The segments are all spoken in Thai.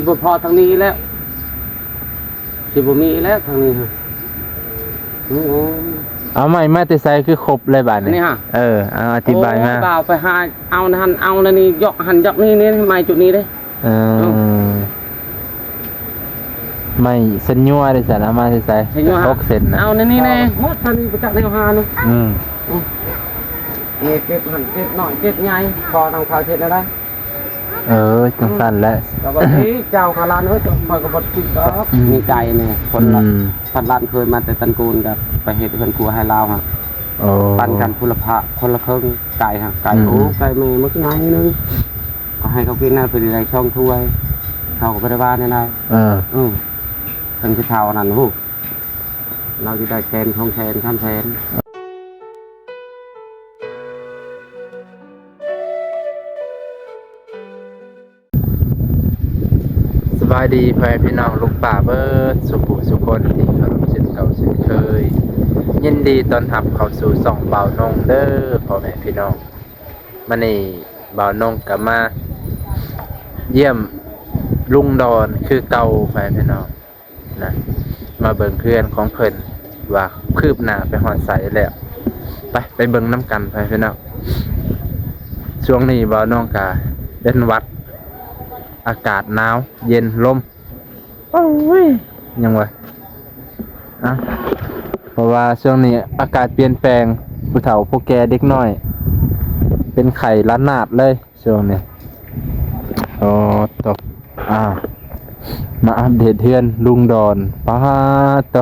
บ่พอทางนี้แล้วสิบ่มีแล้วทางนี้ฮะโอ้เอาใหม่มาแต่ใส่คือครบเลยบาดนี้เอาอธิบายมาบ่าวไปหาเอานะหั่นเอาแล้วนี่ยกหั่นยกนี่ไม้จุดนี้เด้ไม่เส้นยั่วได้สั่นเอามาใส่6เซนนะเอานี่แน่หมดทางนี้ไปจักแนวหาเนาะนี่เก็บหั่นเก็บน้อยเก็บใหญ่พอต้องเข้าเฮ็ดได้จังซั่นแหละก็บ่สิเจ้าคาลานเอ้ยคอยก็บ่คิดดอกมีใจแน่คนละพันล้านเคยมาแต่ตันกูลกับไปเฮ็ดเพิ่นครัวให้ลาวฮะปันกันคนละพระคนละครึ่งไก่ฮะไก่โอ้ไก่แม่มึกน้อยนึงก็ให้เขากินน่ะเพิ่นได้ช่องถ้วยเขาก็บ่ได้ว่าแน่ๆเพิ่นสิเท่านั้นฮู้เราสิได้แสน2แสน3แสนสบายดีพ่อพี่น้องลูกป่าเบิดสุขสุขคนที่เคารพเช่นเก่าเช่นเคยยินดีต้อนรับเข้าสู่ช่องบ่าวนงเด้อพ่อแม่พี่น้องมื้อนี้บ่าวนงก็มาเยี่ยมลุงดอนคือเก่าพ่อแม่พี่น้องนะมาเบิ่งเพื่อนของเพิ่นว่าคืบหน้าไปฮอดไสแล้วไปเบิ่งนํกันพ่อแม่พี่น้องช่วงนี้บ่าวนงก็เป็นหวัดอากาศหนาวเย็นลมโอ้ยยังวะเพราะว่าช่วงนี้อากาศเปลี่ยนแปลงผู้เฒ่าผู้แก่เด็กน้อยเป็นไข้ล้านนาดเลยช่วงนี้ตกมาอัปเดตเทือนลุงดอนป้าต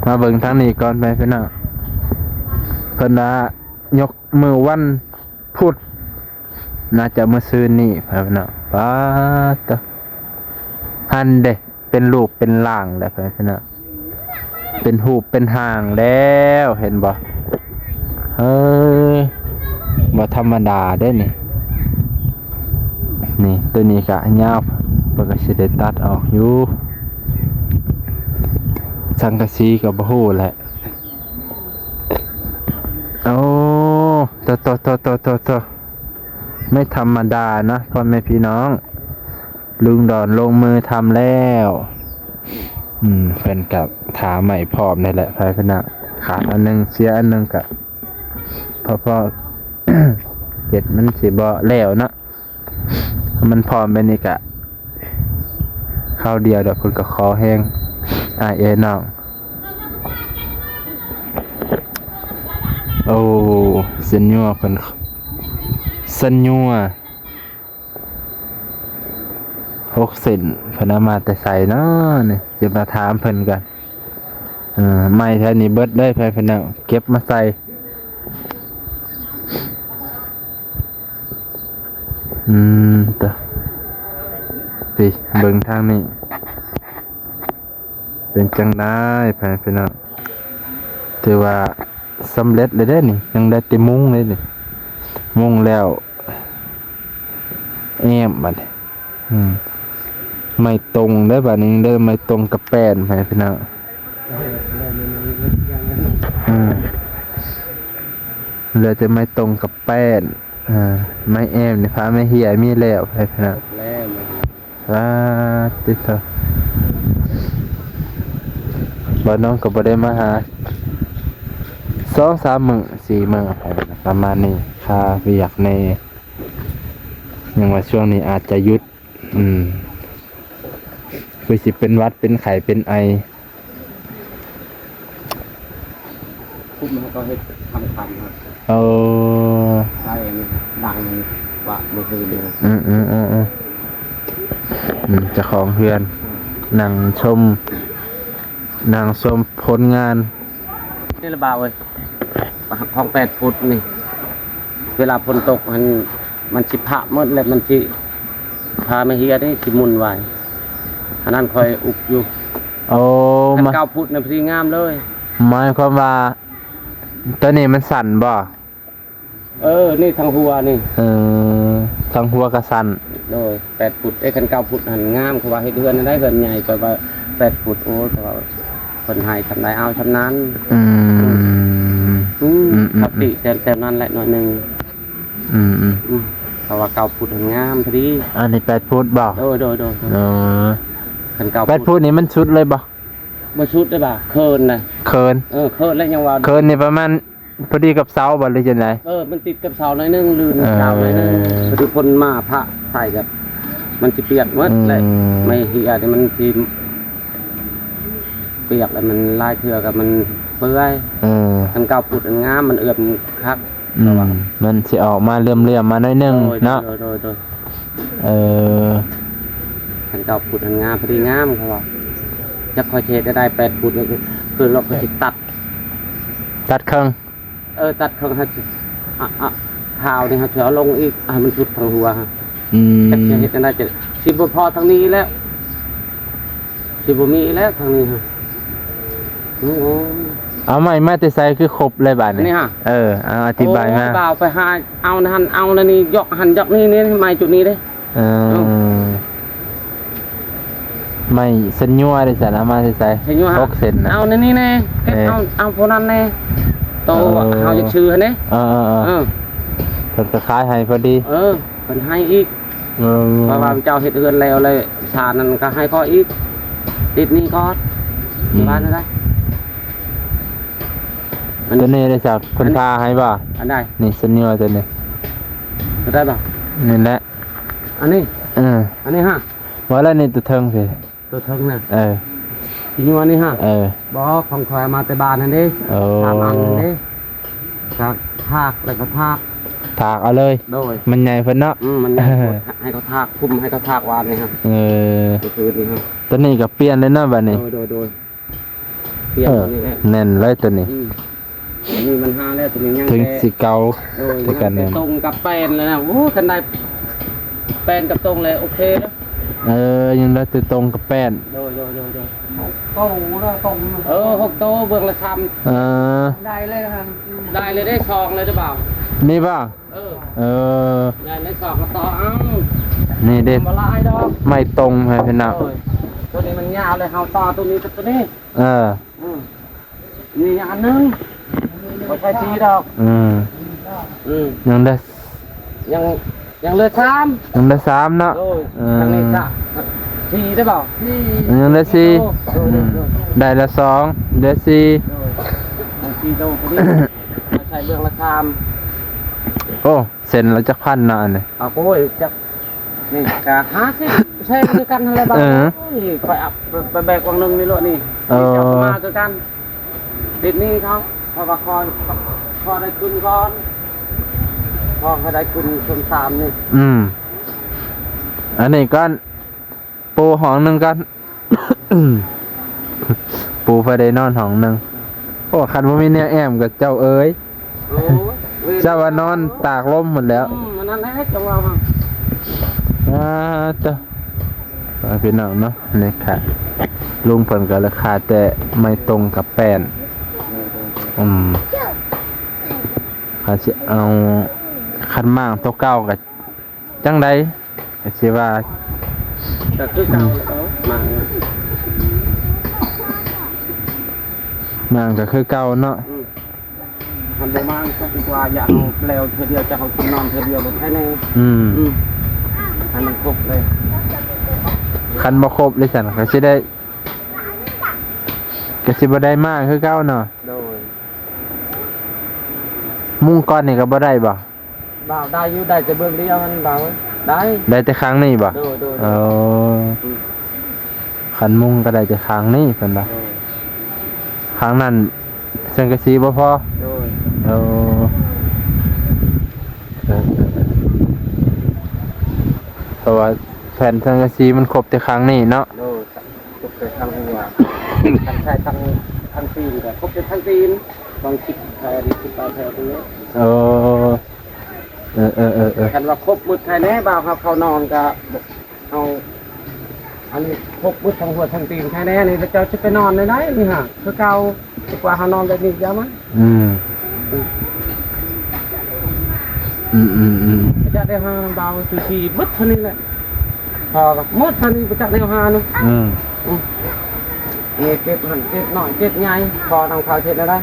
มาเบิ่งทางนี้ก่อนไปพี่น้องเพิ่นว่ายกมือวันพุธน่าจะเมื่อคืนนี้ครับเนาะป้าตหันเด้เป็นรูปเป็นร่างแล้วครับเนาะเป็นหูปเป็นหางแล้วเห็นบ่บ่ธรรมดาได้นี่ตัวนี้ก็ยาวเพิ่นก็สิได้ตัดออกอยู่สังกะสีก็บ่ฮู้แหละโตไม่ธรรมดานะพ่อแม่พี่น้องลุงดอนลงมือทำแล้วเพิ่นกับถาใหม่พร้อมนี่แหละภายคณะขาดอันนึงเสียอันนึงกับพอ เฮ็ดมันสิบ่แล้วเนาะมันพร้อมไปนี่กะข้าวเดียวเดี๋ยวเพิ่นก็คอแห้งน้องเส้นยั่วเพิ่นสัญญัว6เซนเพิ่นเอามาแต่ใส่เนาะนี่จะมาถามเพิ่นกันไม้แท้นี้เบิดได้เพิ่นเอาเก็บมาใส่สิเบิ่งทางนี้เป็นจังได้เพิ่นเอาถือว่าสำเร็จเลยเด้นี่ยังได้แต่มุ้งเลยนี่มุ้งแล้วบัดไม่ตรงได้บัดนี้เด้อไม่ตรงกับแป้นไปพี่น้องเหลือจะไม่ตรงกับแป้นไม่นี่ฟ้าไม่เหี่ยมีแล้วไปพี่น้องติดเถอะบ่น้องก็บ่ได้มาหา2-3 มื้อ4 มื้อไปประมาณนี้ค่าเวียกในยังว่าช่วงนี้อาจจะยุดคือสิเป็นวัดเป็นไข้เป็นไอปุ๊บมันก็ให้ทำครับใช่ดังว่าเมื่อคืนนี้เจ้าของเฮือนนั่งชมผลงานนี่ระบาดเลยของ8 ฟุตนี่เวลาฝนตกมันสิพะหมดแล้วมันสิพามาเฮียนี่สิมุนไว้อันนั้นคอยอุกอยู่มัน9 ฟุตนะพอดีงามเลยหมายความว่าตัวนี้มันสั่นบ่นี่ทางหัวนี่ทางหัวก็สั่นโดย8 ฟุตคัน9 ฟุตหันงามเขาว่าเฮ็ดเฮือนได้เฮือนใหญ่ก็ว่า8 ฟุตโอ้เขาว่าคนให้ทำได้เอาทำนั้นปกติแต่นั้นแหละหน่อยนึง เขาว่าเก่าพุทธงามพอดี อันนี้8 ฟุตบ่ โดย คันเก่า 8 ฟุตนี่มันชุดเลยบ่ บ่ชุดได้ป่ะเคินน่ะ เคิน เคินแล้วยังว่า เคินนี่ประมาณพอดีกับเสาบ่หรือจังได๋ มันติดกับเสาหน่อยนึงลื่นเสาหน่อยนึงพอดีคนมาพระใส่กับมันสิเปียกหมดเลยไม่เหี่ยนี่มันสิเปียกแล้วมันลายเถื่อกับมันเปื่อยคันเก่าพุทธงามมันเอื้อมคัก มันสิออกมาเลื่อมๆมาหน่อยนึงเนาะ โดย คันเก่าพุทธงามพอดีงามเขาว่าจะคอยเทได้8 ฟุตนี่คือเราก็สิตัด ตัดเครื่อง ตัดเครื่องให้เท้านี่ครับเสือลงอีกมันชุดทางหัวฮะจะเห็นได้จะสิบพอทางนี้แล้วสิบมีแล้วทางนี้ฮะ เอาใหม่มาแต่ใส่คือครบเลยบาดนี้ นี่ฮะ เอาอธิบายมา เปล่าไปหาเอาหันเอาแล้วนี่ยกหันยกนี่ไม่จุดนี้เลย ไม่เส้นยั่วได้สั่นเอามาแต่ใส่6 เซนนะ เอานี่แน่เอาพวกนั้นแน่โตเอาจะชื่อเนี่ยเพิ่นก็ขายให้พอดีเป็นให้อีกเพราะว่าเจ้าเฮ็ดเฮือนแล้วเลยชานั้นก็ให้ข้ออีกติดนี่ก็บ้านได้ตัวนี้ได้จากคนพาให้บ่อันใดนี่เส้นยั่วตัวนี้ได้ป่ะนี่แหละอันนี้อันนี้ฮะว่าแล้วนี่ตัวเทิงสิ ตัวเทิงน่ะที่ยั่วนี่ฮะบ่ของคอยมาแต่บ้านนั่นเด้ทำอันนั่นเด้จากทากแล้วก็ทากเอาเลยโดยมันใหญ่เพิ่นเนาะมันใหญ่ให้เขาทากคุมให้เขาทากวานนี่ฮะคือนี่ฮะตัวนี้ก็เปลี่ยนเลยเนาะบัดนี้โดยเปลี่ยนนี่แหละแน่นเลยตัวนี้นี่มัน5แล้วตัวนี้ยังถึงสิเก่าด้วยกันเนี่ยตรงกับแป้นเลยนะโอ้คันใดแป้นกับตรงเลยโอเคแล้วยังได้ตรงกับแป้นโดยโตแล้วตรง6 โตเบื้องละคำได้เลยครับได้เลยได้ซองเลยหรือเปล่านี่ป่ะได้เลยซองมาต่อนี่เด็ดไม่ตรงให้พี่น้องตัวนี้มันยาวเลยเฮาต่อตัวนี้กับตัวนี้นี่อันนึงไม่ใช่ทีดอกยังได้ยังเหลือ3ยังได้3เนาะทางนี้จะทีได้เปล่ายังได้4ได้ละ2ได้4ทีโตตัวนี้ไม่ใช่เรื่องราคาโอ้เซ็นแล้วจะพันนานเลยโอ้ยจะนี่กะ50ใช่คือกันอะไรบ้างไปแบกวังนึงนี่โลนี่จะมาคือกันติดนี่เขาเพราะว่าคอได้คืนก่อนพอเขาได้คืนคน3นี่อันนี้ก็ปูห้องนึงกัน ปูไปได้นอนห้องนึงโอ้คันว่ามีเนี่ยแอมกับเจ้าเอ๋ยเจ้าว่านอนตากลมหมดแล้วนั่นแหละจังหวะเจ้าพี่น้องเนาะนี่ค่ะลุงเพิ่นก็ราคาแต่ไม่ตรงกับแป้นเขาสิเอาคันมั่งตัวเก่ากับจังใดสิว่าก็คือเก่ามั่งก็คือเก่าเนาะทำได้มั่งก็ดีกว่าอย่าเอาแล้วเธอเดียวจะเอาคุณนอนเธอเดียวแบบให้แน่ให้มันครบเลยคันบ่ครบเลยสั่นก็สิได้ก็สิบ่ได้มากคือเก่าเนาะมุ้งก้อนนี่ก็บ่ได้บ่ได้อยู่ได้แต่เบื้องเดียวมันได้แต่ครั้งนี้บ่คันมุ้งก็ได้แต่ครั้งนี้เพิ่นบ่ครั้งนั้นสังกะสีบ่พอเพราะว่าแผ่นสังกะสีมันครบแต่ครั้งนี้เนาะครบแต่ครั้งหัวทั้งใช้ทั้งตีนแต่ครบแต่ทั้งตีนบางคิดใครคิดไปแถวตรงนี้กันว่าครบมืดใครแน่บ่าวครับเขานอนก็เอาอันนี้ครบมืดทั้งหัวทั้งตีนใครแน่นี่เจ้าจะไปนอนในไหนนี่ฮะคือเก่าดีกว่าเขานอนแบบนี้เยอะมั้ยจะได้หาบ่าวสีมืดเท่านี้แหละพอกับมืดเท่านี้จะได้หาเนาะนี่เก็บหันเก็บหน่อยเก็บใหญ่พอทำข่าวเสร็จแล้วได้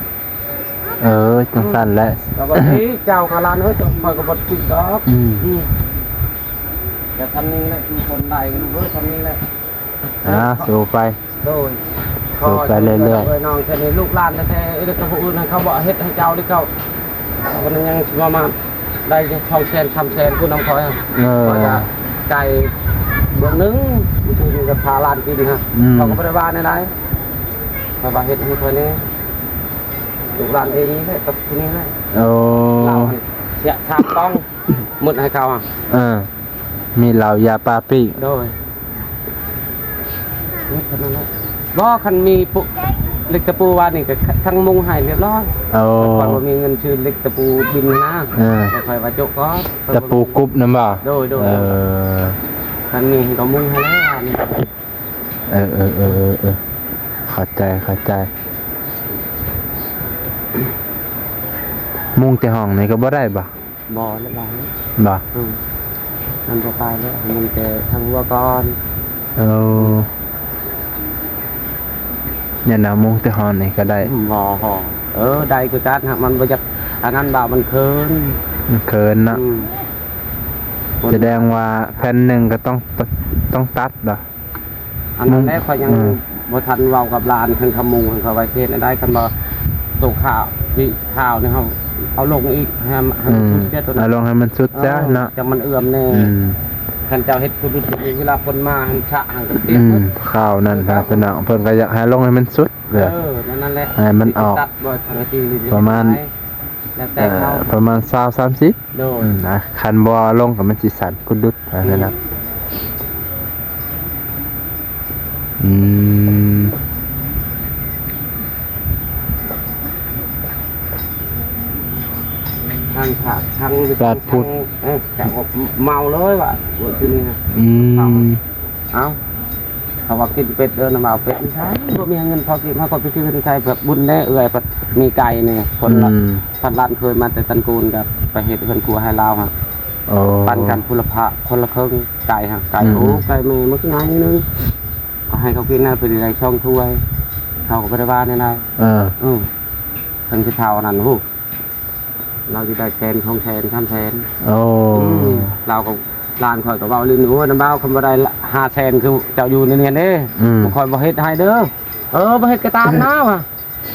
จังสั่นแหละแต่วันนี้เจ้าคาราเนื้อจะคอยกับบทปิดดอก แต่ทำนี้แหละคือคนใดกันเพื่อทำนี้แหละ สู้ไป โดย สู้ไปเรื่อยๆ น้องแค่นี้ลูกหลานแท้ๆเด็กกับผู้อื่นเขาบอกเฮ็ดให้เจ้าหรือเขาคนนั้นยังประมาณได้ช่องแชนทำแชนคุณน้ำคอยไก่เบื้องนึงคือกับพาลานกินฮะเขาก็ไม่ได้ว่าในไหนเขาบอกเฮ็ดให้คนนี้ลูกหลานเองนี่แหละกับคนนี้แหละเราเสียชาต้องมุดให้เขาอ่ะมีเหล่ายาปาปิ้งโดยนี่ขนาดนั้นบ่คันมีปุ๊เล็กตะปูวานนี่ก็ทั้งมุงให้เรียบร้อยก่อนว่ามีเงินชื่อเล็กตะปูดินนะแต่ค่อยว่าโจกก็ตะปูกรุบนำบ่โดยคันนี้ก็มุงให้แล้วเข้าใจมุงแต่ห้องนี่ก็บ่ได้บ่แล้วบ่มันก็ตายแล้วมันจะทั้งวัวก่อนเนี่ยนะมุงแต่ห้องนี่ก็ได้ได้คือการฮะมันบ่จักอันนั้นบ่ามันเคินเนาะแสดงว่าแผ่นหนึ่งก็ต้องตัดบ่อันนั้นแรกเขายังบ่ทันเว้ากับลานเพิ่นขมุงเพิ่นเขาไว้เทศได้คันบ่ตกข่าวที่ข่าวนี่เฮาเอาลงอีกให้มันสุดเจ้าตัวนั้นเอาลงให้มันสุดจ้ะเนาะจะมันเอื้อมแน่คันเจ้าเฮ็ดผู้ดุเวลาคนมาหันชะหันก็เตรียมข้าวนั่นครับพี่น้องเพิ่นก็อยากให้ลงให้มันสุดนั่นแหละให้มันออกประมาณ20-30โดยนะคันบ่ลงก็มันสิสั่นกุดุดนะครับทางขาดทางพูดแต่เมาเลยว่ะที่นี่นะเขาว่ากินเป็ดนะมาเป็ดใช่ก็มีเงินพอกินเขาก็ไปซื้อในไทยแบบบุญได้มีไก่เนี่ยคนละพันล้านเคยมาแต่ตันกูลกับไปเห็ดเพื่อนครัวให้เราฮะปันกันคนละคนละครึ่งไก่ฮะไก่โอ้ไก่เมย์มันก็ง่ายนิดนึงก็ให้เขากินนะเป็นอะไรช่องถ้วยเขาก็ไม่ได้ว่าในนั้นเป็นที่เท่านั้นฮู้เราจะได้แทนของแทนข้ามแทนเราก็ลานคอยกับเบาลินหัวน้ำเบาคำว่าได้5 แสนคือเจ้าอยู่ในเนียนเด้คอยบ่เฮ็ดให้เด้อบ่เฮ็ดก็ตามน้าว่ะ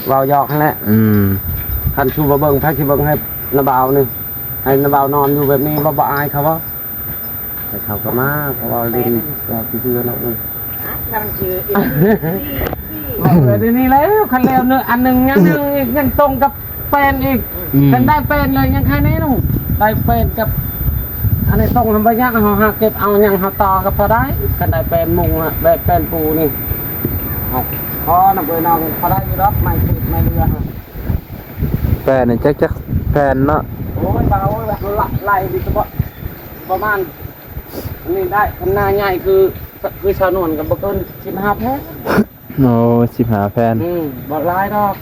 เบาหยอกนั่นแหละคันชูบ่เบิ่งพักสิเบิ่งให้น้ำเบานี่ให้น้ำเบานอนอยู่แบบนี้บ่อายเขาบ่แต่เขาก็มาเขาเบาลินก็เชื่อแล้วเดี๋ยวนี้แล้วคันแล้วเนื้ออันนึงยังตรงกับแฟนอีกกันได้แฟนเลยยังใครแน่นุ่งได้แฟนกับอันนี้ต้องทำไปยากเขาหาเก็บเอาอย่างเขาต่อกับพอได้กันได้เป็นมุงอ่ะแบบเป็นปูนี่พอหนักเลยน้องพอได้มีรถไม่ติดไม่เรือแฟนนี่จักแฟนเนาะโอ้ยเบาแบบไล่ดิบประมาณนี่ได้ขนาดใหญ่คือชาวนวลกับบักเกิน15 แพนโอ้15 แพนบอดไล่ดอก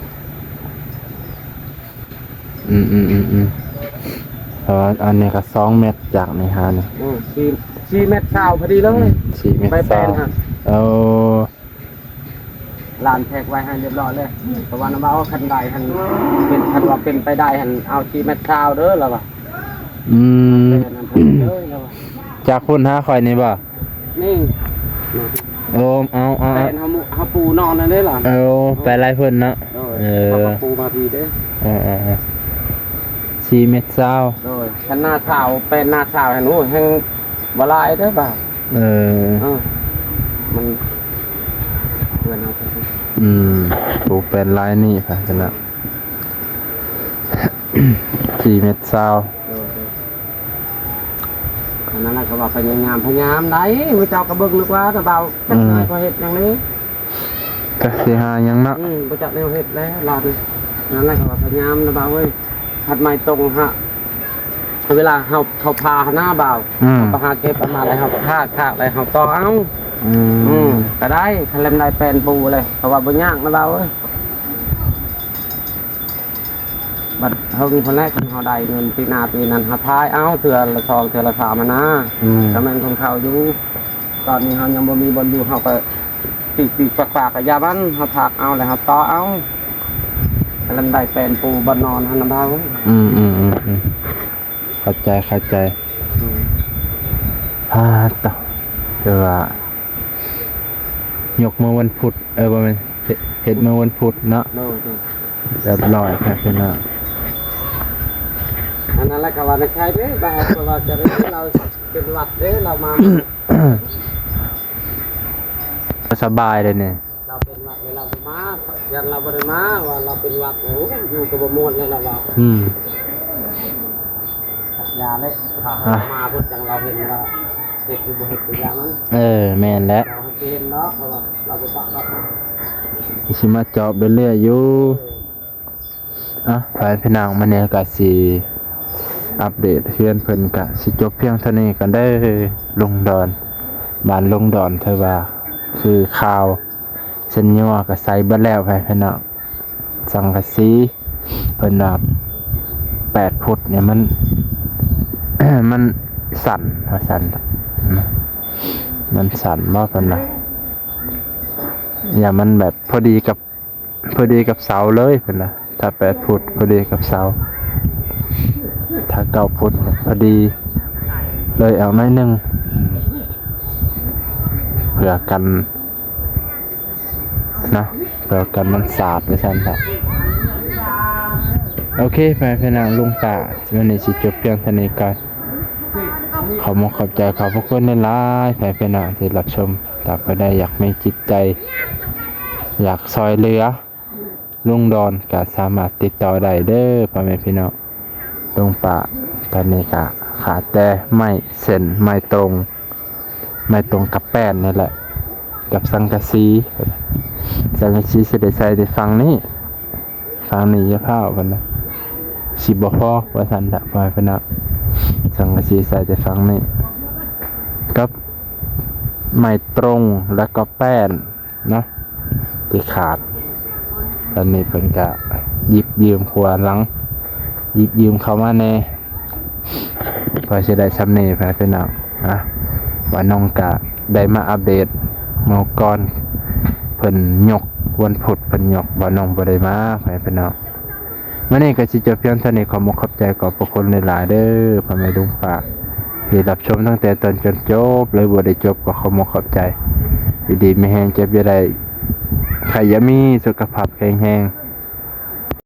เพราะอันนี้ก็2 เมตรจากในหานี่4 เมตรเช้าพอดีเลย4 เมตรเช้าลานแทกไว้ให้เรียบร้อยเลยเพราะว่าน้ำเบาคันใดเป็นคันว่าเป็นไปได้เอา4 เมตรเช้าเด้อแล้วว่ะจากคุณหาข่อยนี่บ่นี่เอาเป็นเขาปูนอนนั่นได้หรอไปไล่เพิ่นเนาะปูมาทีเด้4 เมตรเช้าโดยคันหน้าเช้าเป็นหน้าเช้าเห็นโอ้แห่งบ่ลายเด้อบ่ามันเพื่อนเอาปูเป็นลายนี่ค่ะจังนะ4 เมตรเช้าอันนั้นก็ว่าพยายามได้มื้อเจ้าก็เบิ่งนึกว่าแต่เบาก็เฮ็ดอย่างนี้ก็สิหาหยังเนาะบ่จักแนวเฮ็ดแล้วลาดนั่นแหละก็ว่าพยายามนะเบาเว้ยหัดไม้ตรงฮะเวลาเขาพาหน้าเบาเขาหาเก็บประมาณอะไรเขาฆ่าอะไรเขาต่อเอาก็ได้คันเล่มได้เป็นปูเลยเพราะว่าบ่ยากนะเบาเว้ยบัดเฮามีคนแรกเขาได้เงินปีหน้าปีนั้นหาพายเอาเทื่อละ2เทื่อละ3มานะกำลังคนเขาอยู่ตอนนี้เฮายังบ่มีบนอยู่เฮาก็ปีกฝากๆกับยามันเฮาพากเอาแล้วเฮาต่อเอาคันเล่มได้เป็นปูบ่นอนหั่นน่ะเบาเข้าใจ ต่อเดี๋ยวว่ายกมือวันพุธบ่แม่นเฮ็ดมือวันพุธเนาะ โน่น เรียบร้อยครับพี่น้อง อันนั้นแหละก็ว่าในใครเด้บ่าวก็ว่าจะได้เราเป็นหวัดเด้เรามา สบายเลยเนี่ย เราเป็นหวัดเลยเราบ่มายันเราบ่ได้มาว่าเราเป็นหวัดโอ้อยู่กับบ่ม่วนเลยเราว่ายาเลยมาเพิ่นจังเราเห็นว่าเฮ็ดอยู่บ่เฮ็ดตัวอย่างนั้น แม่นแล้ว เราเห็นเนาะเพราะว่าเราบ่ปักครับ สิมาจอบเรื่อยๆอยู่ไปพี่น้องมาเนี่ยก็สิอัปเดตเพื่อนเพิ่นก็สิจบเพียงเท่านี้กันได้ลงดอนบ้านลงดอนเทว่าคือข่าวเส้นยัวก็ใส่เบิดแล้วไปพี่น้องสังกะสีเพิ่นว่า8 ฟุตเนี่ยมัน มันสั่นว่าสั่นมันสั่นบ่เพิ่นน่ะอย่ามันแบบพอดีกับเสาเลยเพิ่นน่ะถ้า8 ฟุตพอดีกับเสาถ้า9 ฟุตพอดีเลยเอาหน่อยนึงเพื่อกันนะเพื่อกันมันสาดไปซั่นครับโอเคไปพี่น้องลุงตาวันนี้สิจบเพียงเท่านี้ก่อนขอบใจขอบพระคุณหลายๆไปพี่น้องที่รับชมถ้าไปได้อยากมีจิตใจอยากซอยเหลือลุงดอนก็สามารถติดต่อได้เด้อพ่อแม่พี่น้องลุงป่าตอนนี้ก็ขาดแต่ไม้เส้นไม้ตรงกับแป้นนี่แหละกับสังกะสีสิได้ใส่ในฝั่งนี้จะเข้ากันนะสิบ่พอว่าซั่นน่ะพ่อแม่พี่น้องสังกะสีใส่ในฝั่งนี้กับไม้ตรงแล้วก็แป้นเนาะที่ขาดตอนนี้เพิ่นก็หยิบยืมขวาหลังหยิบยืมเข้ามาแน่พอสิได้ซ้ำนี้ไปพี่น้องว่าน้องกะได้มาอัปเดตเมื่อก่อนเพิ่นยกวันพุธเพิ่นยกว่าน้องบ่ได้มาไปพี่น้องมื้อนี้ก็สิจบเพียงเท่านี้ขอบใจขอบพระคุณหลายๆเด้อพ่อแม่ลุงป้าที่รับชมตั้งแต่ตอนจนจบเลยบ่ได้จบก็ขอบใจดีๆไม่แห้งเจ็บอย่าได้ใครอย่ามีสุขภาพแข็งแรง